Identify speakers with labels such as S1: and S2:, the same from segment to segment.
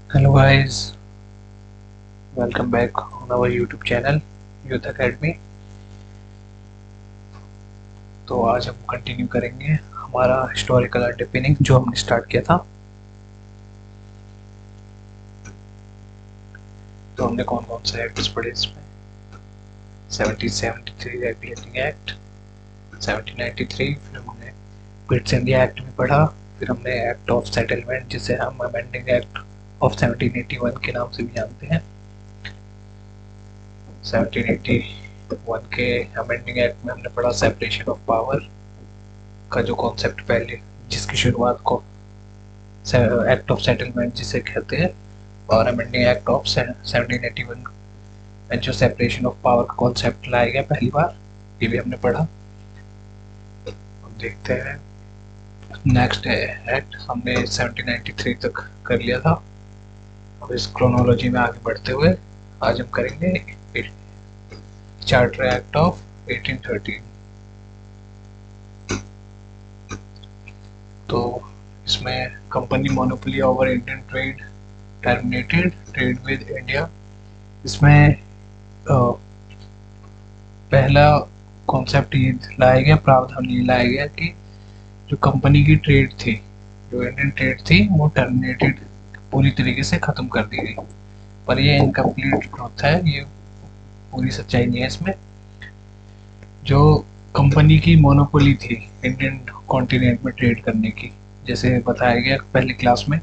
S1: Hello guys, welcome back on our YouTube channel Youth Academy। तो आज हम continue करेंगे हमारा हिस्टोरिकल अंडरपिनिंग जो हमने स्टार्ट किया था। तो हमने कौन कौन से एक्ट्स पढ़े इसमें 1773 रेगुलेटिंग एक्ट, 1793 फिर हमने ब्रिटिश इंडिया एक्ट भी पढ़ा, फिर हमने एक्ट ऑफ सेटलमेंट जिसे हम अमेंडिंग एक्ट ऑफ 1781 के नाम से भी जानते हैं। 1781 के अमेंडिंग एक्ट में हमने पढ़ा सेपरेशन ऑफ पावर का जो कॉन्सेप्ट पहले जिसकी शुरुआत को एक्ट ऑफ सेटलमेंट जिसे कहते हैं और अमेंडिंग एक्ट ऑफ 1781 में जो सेपरेशन ऑफ पावर का कॉन्सेप्ट लाया गया पहली बार, ये भी हमने पढ़ा। अब देखते हैं नेक्स्ट एक्ट हमने 1793 तक कर लिया था। अब इस क्रोनोलॉजी में आगे बढ़ते हुए आज हम करेंगे चार्टर एक्ट ऑफ 1813। तो इसमें company monopoly over Indian trade terminated trade with India. इसमें पहला कॉन्सेप्ट ये लाया गया, प्रावधान ये लाया गया कि जो कंपनी की ट्रेड थी, जो इंडियन ट्रेड थी, वो टर्मिनेटेड पूरी तरीके से ख़त्म कर दी गई। पर ये इनकम्प्लीट ट्रूथ है, ये पूरी सच्चाई नहीं है। इसमें जो कंपनी की मोनोपोली थी इंडियन कॉन्टिनेंट में ट्रेड करने की, जैसे बताया गया पहली क्लास में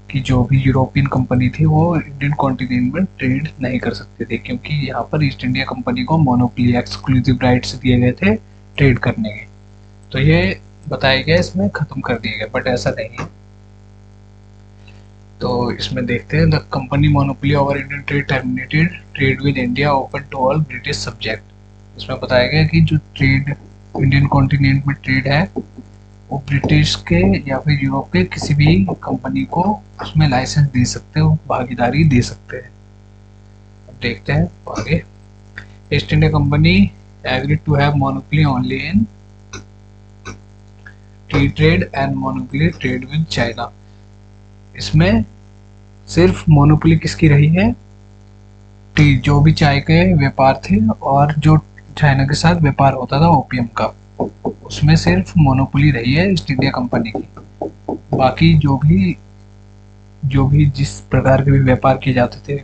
S1: कि जो भी यूरोपियन कंपनी थी वो इंडियन कॉन्टिनेंट में ट्रेड नहीं कर सकते थे, क्योंकि यहाँ पर ईस्ट इंडिया कंपनी को मोनोपोली एक्सक्लूसिव राइट्स दिए गए थे ट्रेड करने के। तो ये बताया गया इसमें ख़त्म कर दिए गए, बट ऐसा नहीं है। तो इसमें देखते हैं the company monopoly over Indian trade terminated trade with India open to all British subject. इसमें बताया गया कि जो ट्रेड इंडियन कॉन्टिनेंट में ट्रेड है वो ब्रिटिश के या फिर यूरोप के किसी भी कंपनी को उसमें लाइसेंस दे सकते हैं, भागीदारी दे सकते हैं। अब देखते हैं आगे। East India Company agreed to have monopoly only in tea trade and monopoly trade with China. इसमें सिर्फ मोनोपोली किसकी रही है? टी, जो भी चाय के व्यापार थे और जो चाइना के साथ व्यापार होता था ओपियम का, उसमें सिर्फ मोनोपोली रही है ईस्ट इंडिया कंपनी की। बाकी जो भी जिस प्रकार के भी व्यापार किए जाते थे,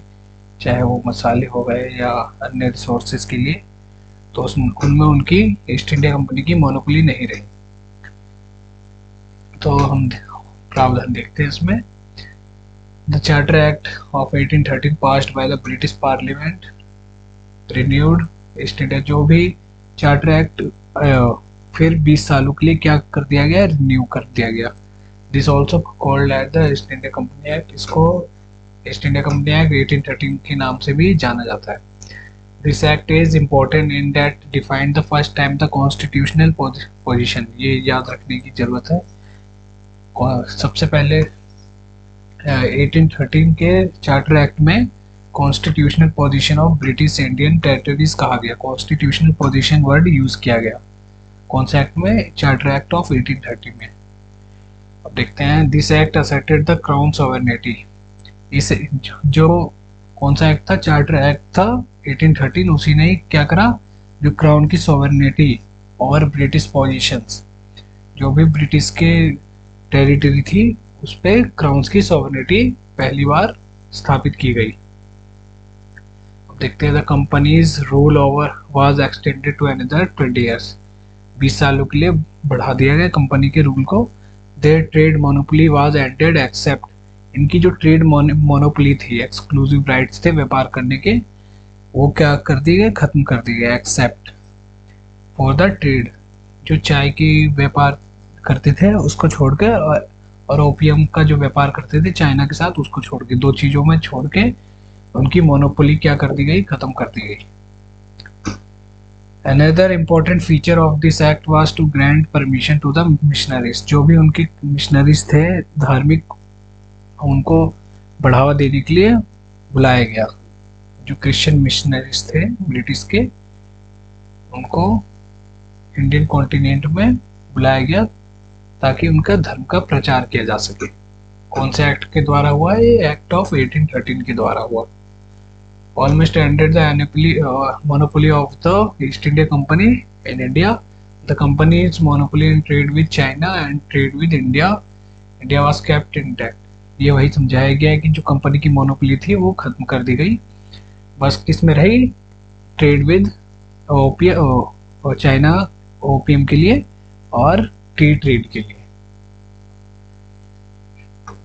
S1: चाहे वो मसाले हो गए या अन्य रिसोर्सेज के लिए, तो उनमें उनकी ईस्ट इंडिया कंपनी की मोनोपोली नहीं रही। तो हम प्रावधान देखते हैं इसमें। The charter act of 1813 passed by the British parliament renewed east India. जो भी चार्टर एक्ट फिर 20 सालों के लिए क्या कर दिया गया? रिन्यू कर दिया गया। This also called at the east India company act. इसको ईस्ट इंडिया कंपनी एक्ट 1813 के नाम से भी जाना जाता है। This act is important in that defined the first time the constitutional position. ये याद रखने की जरूरत है। सबसे पहले 1813 के चार्टर एक्ट में constitutional position of British Indian territories कहा गया। कॉन्स्टिट्यूशनल पोजीशन वर्ड यूज किया गया कौन से एक्ट में? चार्टर एक्ट ऑफ 1813 में। अब देखते हैं। This act asserted the crown sovereignty. इस जो कौन सा एक्ट था? चार्टर एक्ट था 1813। उसी ने क्या करा? जो क्राउन की सॉवरेनिटी और ब्रिटिश पोजीशंस, जो भी ब्रिटिश के टेरिटरी थी उस पर क्राउन की सॉवरेनिटी पहली बार स्थापित की गई। अब देखते हैं। The company's rule over was extended to another 20 years. 20 सालों के लिए बढ़ा दिया गया कंपनी के रूल को। Their trade monopoly was ended except. इनकी जो ट्रेड मोनोपोली थी, एक्सक्लूसिव राइट्स थे व्यापार करने के, वो क्या कर दिए गए? खत्म कर दिए गए। एक्सेप्ट फॉर द ट्रेड, जो चाय की व्यापार करते थे उसको छोड़ के और ओपियम का जो व्यापार करते थे चाइना के साथ उसको छोड़ के, दो चीजों में छोड़ के उनकी मोनोपोली क्या कर दी गई? खत्म कर दी गई। Another important feature of this act was to grant permission to the missionaries। जो भी उनके मिशनरीज थे धार्मिक, उनको बढ़ावा देने के लिए बुलाया गया। जो क्रिश्चियन मिशनरीज थे ब्रिटिश के, उनको इंडियन कॉन्टिनेंट में बुलाया गया ताकि उनका धर्म का प्रचार किया जा सके। कौन से एक्ट के द्वारा हुआ? ये एक्ट ऑफ 1813 के द्वारा हुआ। Almost ended the monopoly of the East India Company in India. The company's monopoly in trade with China and trade with India was kept intact. ये वही समझाया गया है कि जो कंपनी की मोनोपोली थी वो खत्म कर दी गई, बस किस में रही? ट्रेड विद ओपियम और चाइना ओपियम के लिए और टी ट्रेड के लिए,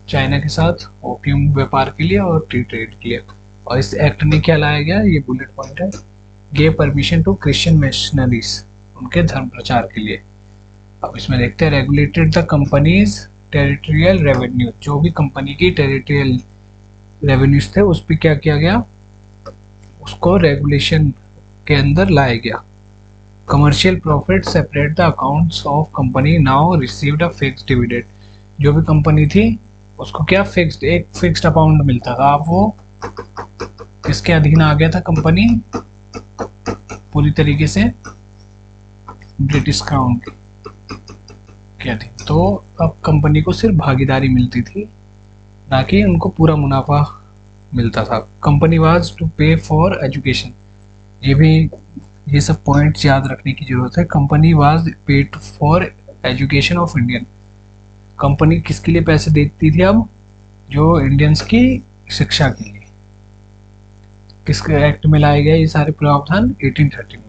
S1: चाइना के साथ ओपियम व्यापार के लिए और टी ट्रेड के लिए। और इस एक्ट में क्या लाया गया? ये बुलेट पॉइंट है, gave permission to Christian missionaries, उनके धर्म प्रचार के लिए। अब इसमें देखते हैं, regulated the company's territorial revenue, जो भी कंपनी की टेरिटोरियल रेवेन्यूज थे उस पर क्या किया गया? उसको रेगुलेशन के अंदर लाया गया। Commercial profit separate the accounts of company now received a fixed dividend, जो भी कंपनी थी उसको क्या फिक्स्ड, एक फिक्स्ड अमाउंट मिलता था। अब वो किसके अधीन आ गया था? कंपनी पूरी तरीके से ब्रिटिश क्राउन के अधीन। तो अब कंपनी को सिर्फ भागीदारी मिलती थी, ना कि उनको पूरा मुनाफा मिलता था। कंपनी वाज टू पे फॉर एजुकेशन, ये सब पॉइंट्स याद रखने की जरूरत है। Company was paid for education of Indian, company किसके लिए पैसे देती थी? अब जो इंडियंस की शिक्षा के लिए। किसके एक्ट में लाए गए ये सारे प्रावधान? 1813 में।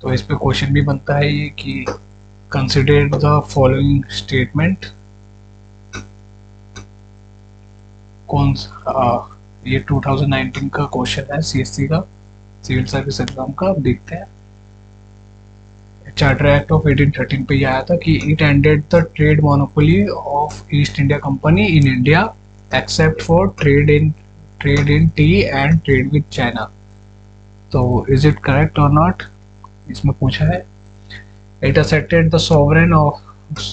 S1: तो इस पे क्वेश्चन भी बनता है ये कि कंसिडर द फॉलोइंग स्टेटमेंट। कौन ये 2019 का क्वेश्चन है सीएससी का, सिविल सर्विस एग्जाम का। अब देखते हैं, चार्टर एक्ट ऑफ 1813 पे ये आया था कि it ended the trade monopoly of east India company in India except for trade in T and trade with China. तो इज इट करेक्ट और नॉट, इसमें पूछा है। It asserted the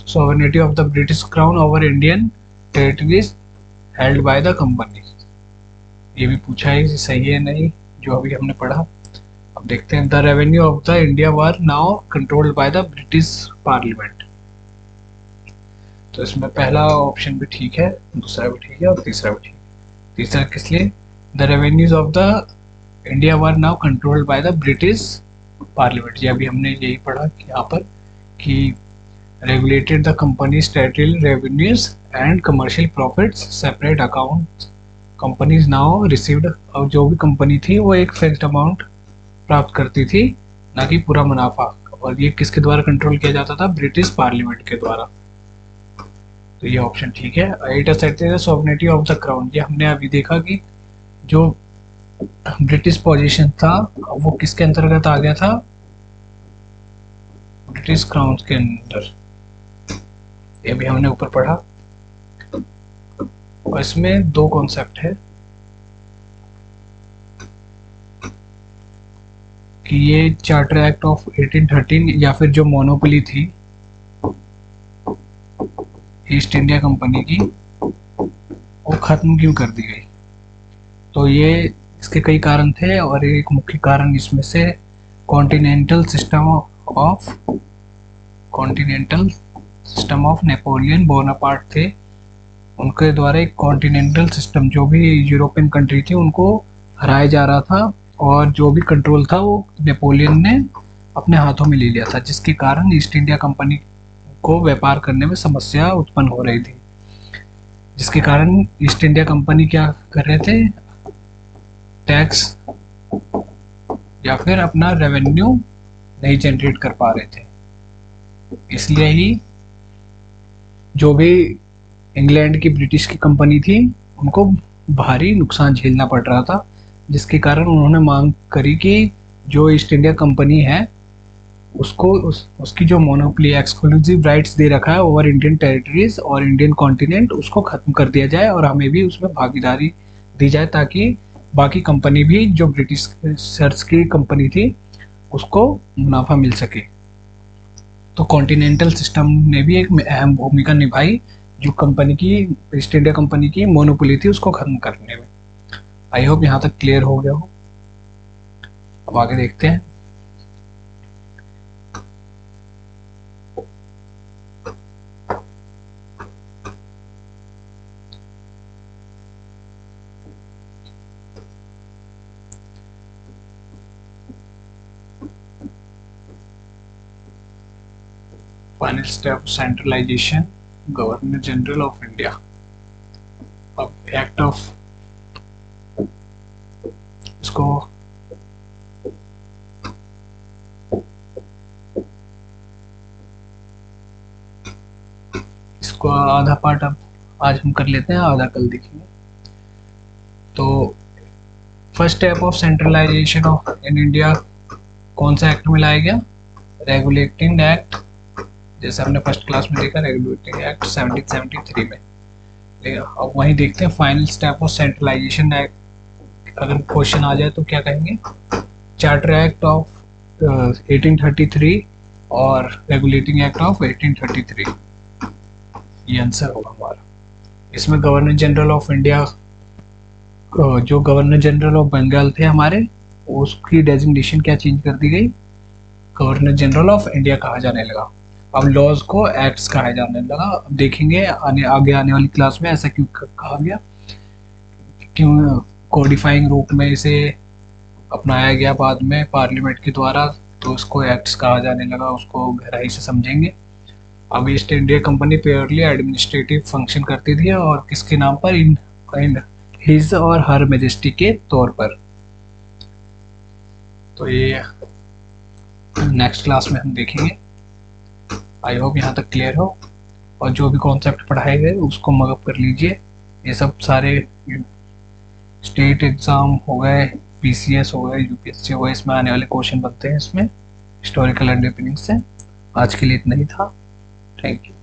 S1: sovereignty of the British crown over Indian territories held by the company. ये भी पूछा है, सही है नहीं जो अभी हमने पढ़ा। अब देखते हैं, the revenue of the India were now controlled by the British parliament. तो इसमें पहला ऑप्शन भी ठीक है, दूसरा भी ठीक है और तीसरा भी ठीक है। तीसरा किस लिए? The revenues of the India were now controlled by the British parliament. ये अभी हमने यही पढ़ा कि यहाँ पर कि regulated the company's territorial revenues and commercial profits separate account companies now received. और जो भी कंपनी थी वो एक फिक्स्ड अमाउंट प्राप्त करती थी, ना कि पूरा मुनाफा। और ये किसके द्वारा कंट्रोल किया जाता था? ब्रिटिश पार्लियामेंट के द्वारा। तो ये ऑप्शन ठीक है। It asserted the sovereignty of the crown, ये हमने अभी देखा कि जो ब्रिटिश पोजीशन था वो किसके अंतर्गत आ गया था? ब्रिटिश क्राउन के अंदर। ये भी हमने ऊपर पढ़ा। और इसमें दो कॉन्सेप्ट है कि ये चार्टर एक्ट ऑफ 1813 या फिर जो मोनोपोली थी ईस्ट इंडिया कंपनी की वो खत्म क्यों कर दी गई। तो ये इसके कई कारण थे और एक मुख्य कारण इसमें से continental system of Napoleon Bonaparte थे। उनके द्वारा एक कॉन्टिनेंटल सिस्टम, जो भी यूरोपियन कंट्री थी उनको हराया जा रहा था और जो भी कंट्रोल था वो नेपोलियन ने अपने हाथों में ले लिया था, जिसके कारण ईस्ट इंडिया कंपनी को व्यापार करने में समस्या उत्पन्न हो रही थी। जिसके कारण ईस्ट इंडिया कंपनी क्या कर रहे थे? टैक्स या फिर अपना रेवेन्यू नहीं जनरेट कर पा रहे थे। इसलिए ही जो भी इंग्लैंड की ब्रिटिश की कंपनी थी उनको भारी नुकसान झेलना पड़ रहा था, जिसके कारण उन्होंने मांग करी कि जो ईस्ट इंडिया कंपनी है उसको उसकी जो मोनोपोली एक्सक्लूसिव राइट्स दे रखा है ओवर इंडियन टेरिटरीज और इंडियन कॉन्टिनेंट, उसको खत्म कर दिया जाए और हमें भी उसमें भागीदारी दी जाए, ताकि बाकी कंपनी भी जो ब्रिटिश सर्च की कंपनी थी उसको मुनाफा मिल सके। तो कॉन्टिनेंटल सिस्टम ने भी एक अहम भूमिका निभाई जो कंपनी की ईस्ट इंडिया कंपनी की मोनोपोली थी उसको खत्म करने में। आई होप यहाँ तक क्लियर हो गया हो। अब आगे देखते हैं। Final step centralisation, governor general of India. अब एक्ट ऑफ, इसको इसको आधा पार्ट अब आज हम कर लेते हैं, आधा कल देखेंगे। तो first step of centralisation of in India कौन सा एक्ट में लाया गया? रेगुलेटिंग एक्ट, जैसे हमने फर्स्ट क्लास में देखा, रेगुलेटिंग एक्ट 1773 में। अब वहीं देखते हैं final step of centralisation act, अगर क्वेश्चन आ जाए तो क्या कहेंगे? चार्टर एक्ट ऑफ 1833 और रेगुलेटिंग एक्ट ऑफ 1833, ये आंसर होगा हमारा। इसमें गवर्नर जनरल ऑफ इंडिया, जो गवर्नर जनरल ऑफ बंगाल थे हमारे, उसकी डेजिग्नेशन क्या चेंज कर दी गई? गवर्नर जनरल ऑफ इंडिया कहा जाने लगा। अब लॉज को एक्ट्स कहा जाने लगा। अब देखेंगे आगे आने वाली क्लास में ऐसा क्यों कहा गया, क्यों कोडिफाइंग रूप में इसे अपनाया गया बाद में पार्लियामेंट के द्वारा, तो उसको एक्ट्स कहा जाने लगा, उसको गहराई से समझेंगे। अब east India company purely administrative function करती थी, और किसके नाम पर? इन हिज और हर मैजेस्टी के तौर पर। तो ये नेक्स्ट क्लास में हम देखेंगे। आई होप यहाँ तक क्लियर हो, और जो भी कॉन्सेप्ट पढ़ाए गए उसको मगअप कर लीजिए। ये सब सारे स्टेट एग्जाम हो गए, पीसीएस हो गए, यूपीएससी हो गए, इसमें आने वाले क्वेश्चन बनते हैं इसमें हिस्टोरिकल अंडरपिनिंग से। आज के लिए इतना ही था। Thank you.